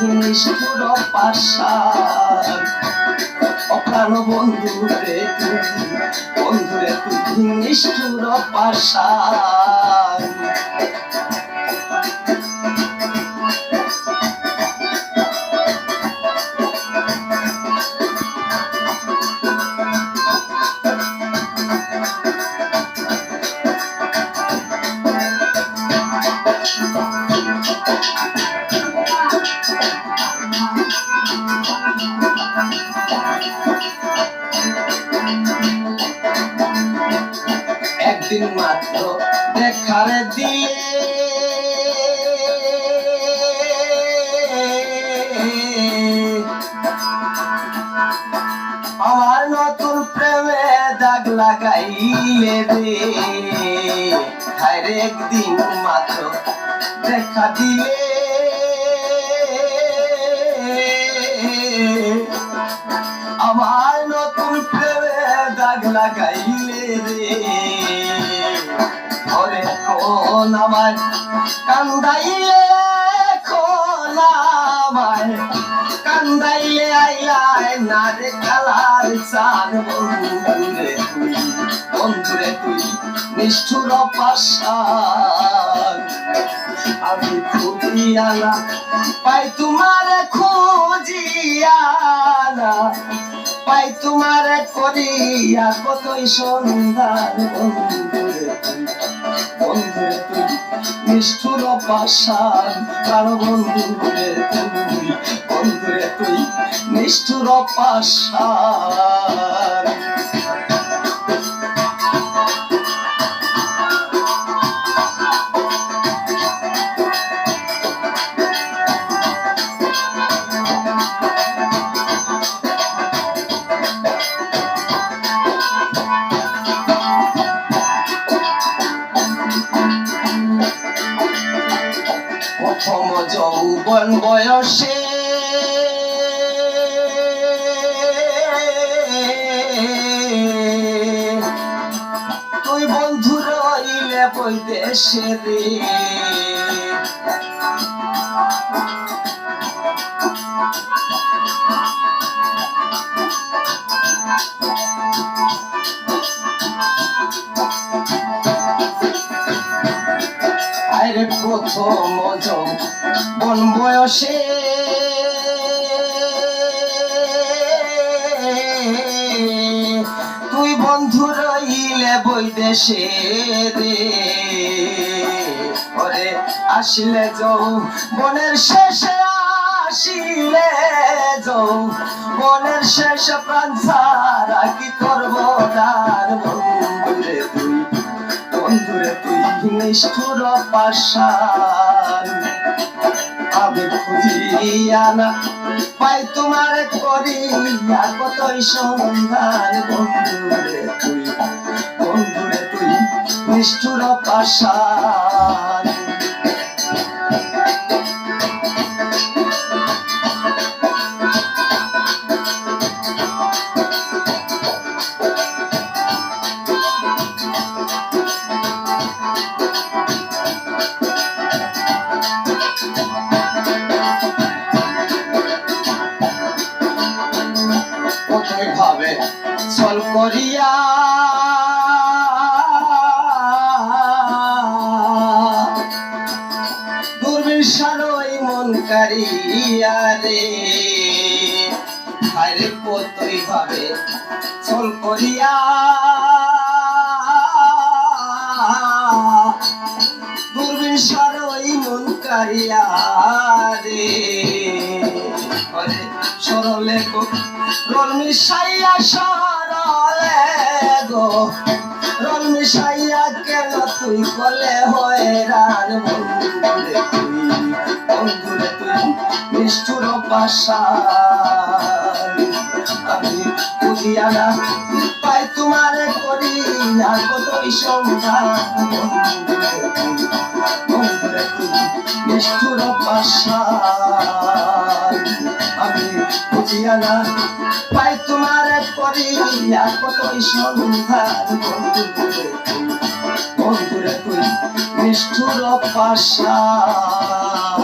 নিষ্ঠুর পাষাণ। অপ্রাণ বন্ধুরে তুই নিষ্ঠুর পাষাণ। একদিন মাত্র দেখার দিয়ে আমার নতুন প্রেমে দাগ লাগাইলে রে। হায়রে একদিন মাত্র দেখা দিলে আমার নতুন প্রেমে দাগ লাগাইলে রে। ওরে কোন আমার কান্দাইলে, কোন আমার কান্দাইলে আইলায় না রে কালার চান। বন্ধুরে তুই নিষ্ঠুর পাষাণ। আমি খুঁজিয়া না পাই তোমারে, খুঁজিয়া না পাই তোমারে করিয়া কতই সন্ধান। বন্ধুরে তুই নিষ্ঠুর পাষাণ। কারো বন্ধুরে তুই নিষ্ঠুর পাষাণ। প্রথম যৌবন বয়সে তুই বন্ধু রইলে বৈদেশে রে। আরে প্রথম যৌবন বয়সে তুই বন্ধু রইলে বৈদেশে রে। ওরে আসিলে যৌবনের শেষে, আসিলে যৌবনের শেষে প্রাণ ছাড়া কি করবো তার। বন্ধুরে তুই নিষ্ঠুর পাষাণ। আমি খুঁজিয়া না পাই তোমারে করিয়া কতই সন্ধান। বন্ধুরে তুই নিষ্ঠুর পাষাণ। ভাবে ছল করিয়া দুর্বিষার ওই মন কারিয়া রে। হায়রে কতই ভাবে ছল করিয়া দুর্বিষার ওই মন কারিয়া রে। সরলে গো রল মিশাইয়া, সরলে গো রল মিশাইয়া কেন তুই কলে হয়রান। বন্ধুরে তুই নিষ্ঠুর পাষাণ। আমি খুঁজিয়া না পাই তোমারে করিয়া কতই সন্ধান। বন্ধুরে তুই নিষ্ঠুর পাষাণ। আমি খুঁজিয়া না পাই তোমারে করিয়া কতই সন্ধান। বন্ধুরে তুই নিষ্ঠুর পাষাণ।